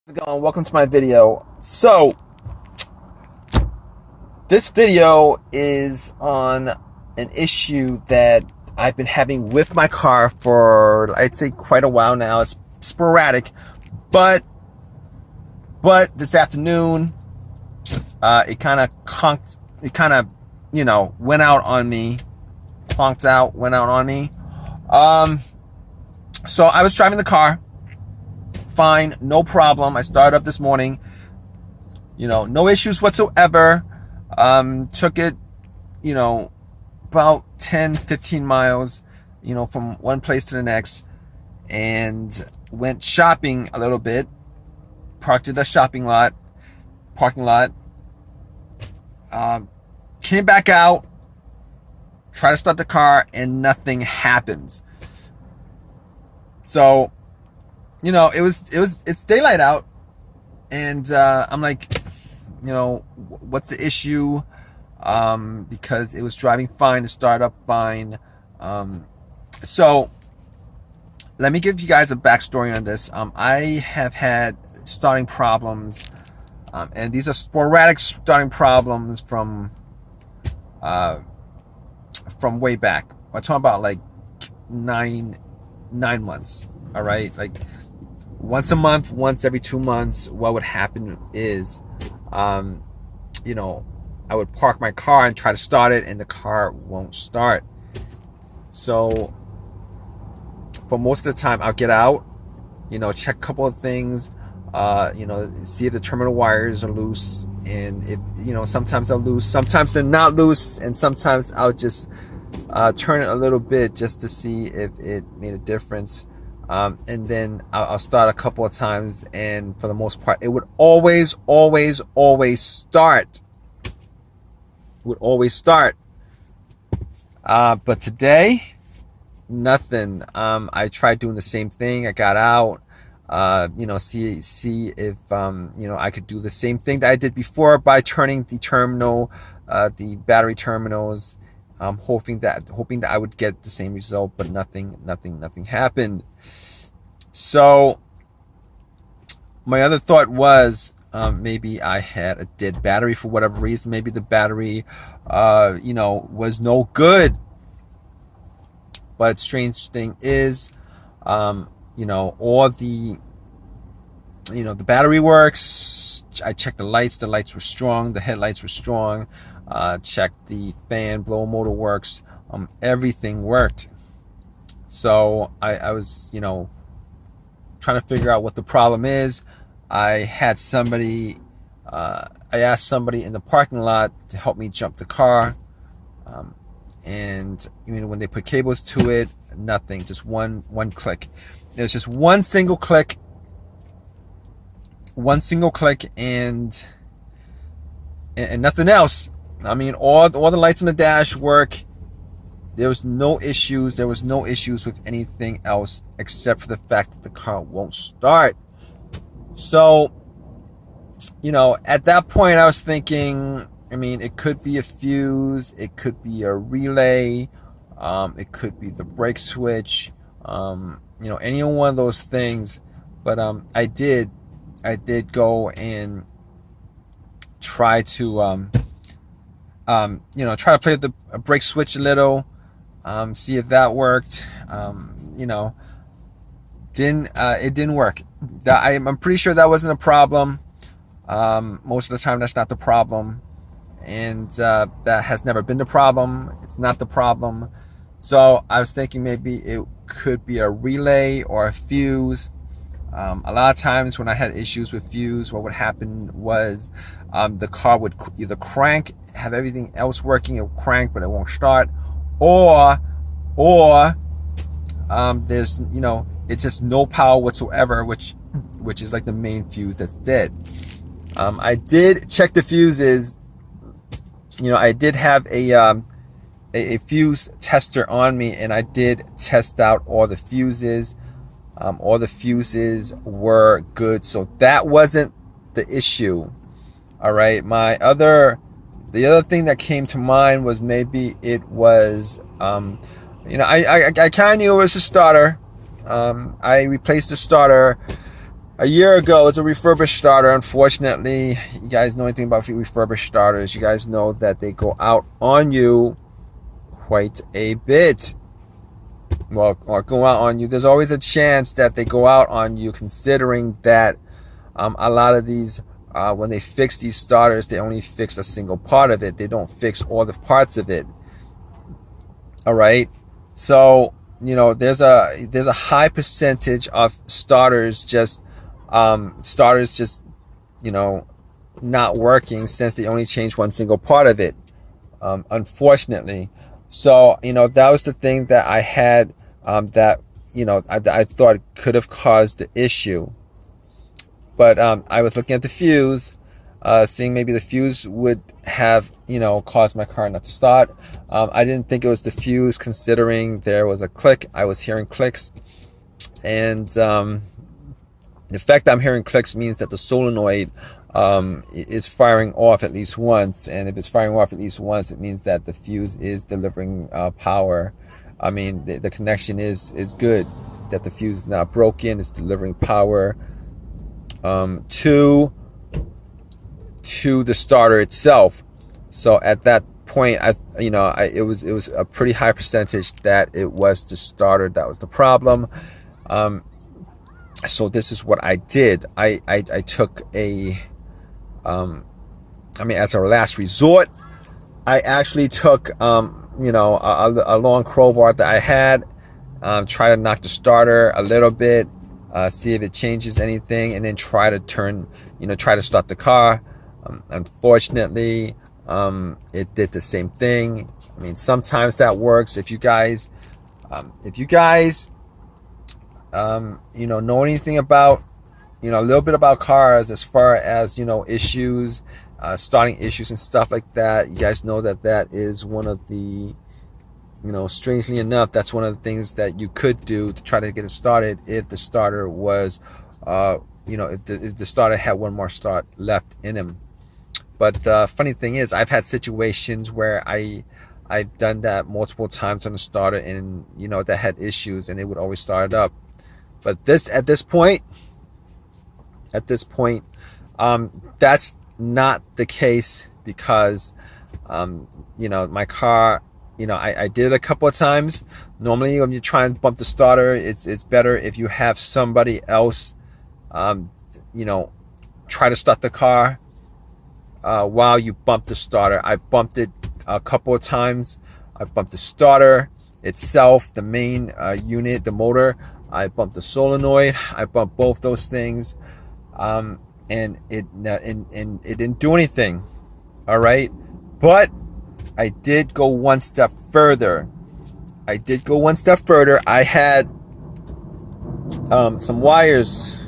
How's it going? Welcome to my video. So this video is on an issue that I've been having with my car for, I'd say, quite a while now. It's sporadic, but this afternoon it kind of conked, it kind of, went out on me. Went out on me. So I was driving the car fine, no problem. I started up this morning, no issues whatsoever. Took it, about 10-15 miles, from one place to the next, and went shopping a little bit, parked at the parking lot, came back out, tried to start the car, and nothing happens. So it's daylight out, and I'm like, what's the issue? Because it was driving fine, it started up fine. So let me give you guys a backstory on this. I have had starting problems, and these are sporadic starting problems from way back. I'm talking about like nine months. All right, like once a month, once every 2 months. What would happen is, I would park my car and try to start it, and the car won't start. So for most of the time, I'll get out, check a couple of things, see if the terminal wires are loose, and if sometimes they're loose, sometimes they're not loose, and sometimes I'll just turn it a little bit just to see if it made a difference. And then I'll start a couple of times, and for the most part, it would always start. It would always start. But today, nothing. I tried doing the same thing. I got out, see if I could do the same thing that I did before by turning the terminal, the battery terminals. Hoping that I would get the same result, but nothing happened. So my other thought was, maybe I had a dead battery for whatever reason. Maybe the battery, was no good. But strange thing is, all the battery works. I checked the lights were strong, the headlights were strong. Checked the fan, blower motor works, everything worked. So I was, trying to figure out what the problem is. I asked somebody in the parking lot to help me jump the car. And when they put cables to it, nothing, just one click. There's just one single click, and nothing else. All the lights on the dash work. There was no issues. There was no issues with anything else except for the fact that the car won't start. So, at that point I was thinking, it could be a fuse, it could be a relay, it could be the brake switch, any one of those things. But I did go and try to try to play with the brake switch a little, see if that worked. It didn't work. I'm pretty sure that wasn't a problem. Most of the time that's not the problem, and that has never been the problem. It's not the problem. So I was thinking maybe it could be a relay or a fuse. A lot of times when I had issues with fuse, what would happen was, the car would either crank, have everything else working, it will crank but it won't start, or there's it's just no power whatsoever, which is like the main fuse that's dead. I did check the fuses. I did have a fuse tester on me, and I did test out all the fuses. All the fuses were good, so that wasn't the issue. All right, the other thing that came to mind was maybe it was, I kind of knew it was a starter. I replaced the starter a year ago. It's a refurbished starter. Unfortunately, you guys know anything about refurbished starters, you guys know that they go out on you quite a bit. Well, or go out on you. There's always a chance that they go out on you, considering that a lot of these, when they fix these starters, they only fix a single part of it. They don't fix all the parts of it. All right. So, you know, there's a high percentage of starters just you know, not working, since they only change one single part of it, unfortunately. So, you know, that was the thing that I had, that, you know, I thought could have caused the issue. But I was looking at the fuse, seeing maybe the fuse would have, you know, caused my car not to start. I didn't think it was the fuse, considering there was a click. I was hearing clicks, and the fact that I'm hearing clicks means that the solenoid is firing off at least once, and if it's firing off at least once, it means that the fuse is delivering power. I mean, the connection is good, that the fuse is not broken. It's delivering power to the starter itself. So at that point, it was a pretty high percentage that it was the starter that was the problem. So this is what I did. I took as a last resort, I actually took a long crowbar that I had, try to knock the starter a little bit, see if it changes anything, and then try to start the car. Unfortunately, it did the same thing. I mean, sometimes that works. If you guys know anything about, a little bit about cars, as far as, issues, starting issues and stuff like that, you guys know that is one of the, strangely enough, that's one of the things that you could do to try to get it started, if the starter was, if the starter had one more start left in him. But funny thing is, I've had situations where I've done that multiple times on the starter, and that had issues, and it would always start it up. But at this point, that's not the case, because my car, I did it a couple of times. Normally, when you try and bump the starter, it's better if you have somebody else try to start the car while you bump the starter. I bumped it a couple of times. I bumped the starter itself, the main unit, the motor. I bumped the solenoid. I bumped both those things, and it didn't do anything. All right, but I did go one step further. I had some wires.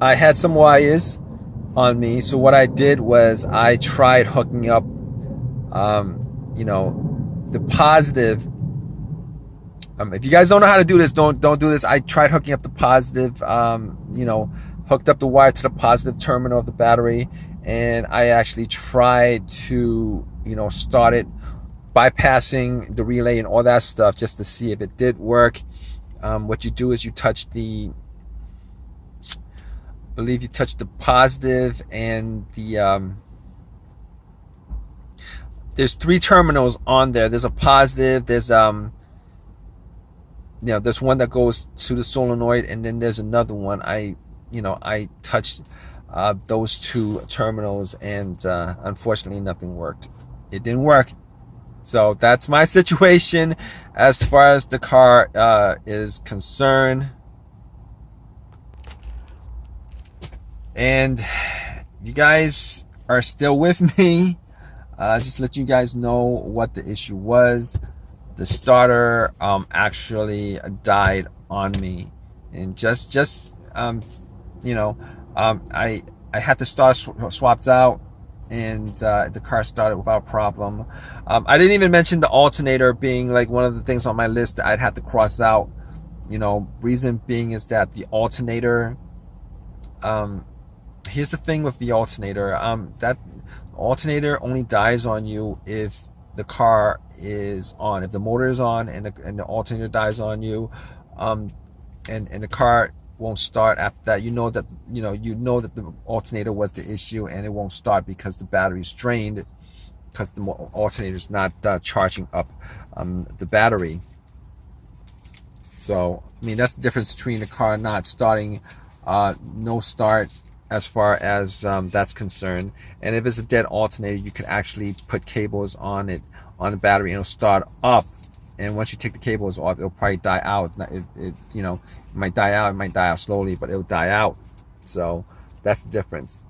I had some wires on me. So what I did was I tried hooking up, the positive. If you guys don't know how to do this, don't do this. I tried hooking up the positive, hooked up the wire to the positive terminal of the battery, and I actually tried to, start it, bypassing the relay and all that stuff, just to see if it did work. What you do is you touch the, I believe you touch the positive and the, there's 3 terminals on there. There's a positive, there's there's one that goes to the solenoid, and then there's another one. I touched those 2 terminals, and unfortunately nothing worked. It didn't work. So that's my situation as far as the car is concerned. And you guys are still with me. Just let you guys know what the issue was. The starter actually died on me, and I had the starter swapped out, and the car started without problem. I didn't even mention the alternator being like one of the things on my list that I'd have to cross out. Reason being is that the alternator, here's the thing with the alternator, that alternator only dies on you if the car is on. If the motor is on and the alternator dies on you, and the car won't start after that. You know that the alternator was the issue, and it won't start because the battery's drained, because the alternator is not charging up the battery. So I mean, that's the difference between the car not starting, no start, as far as that's concerned. And if it's a dead alternator, you can actually put cables on it, on the battery, and it'll start up. And once you take the cables off, it'll probably die out. It might die out. It might die out slowly, but it'll die out. So that's the difference.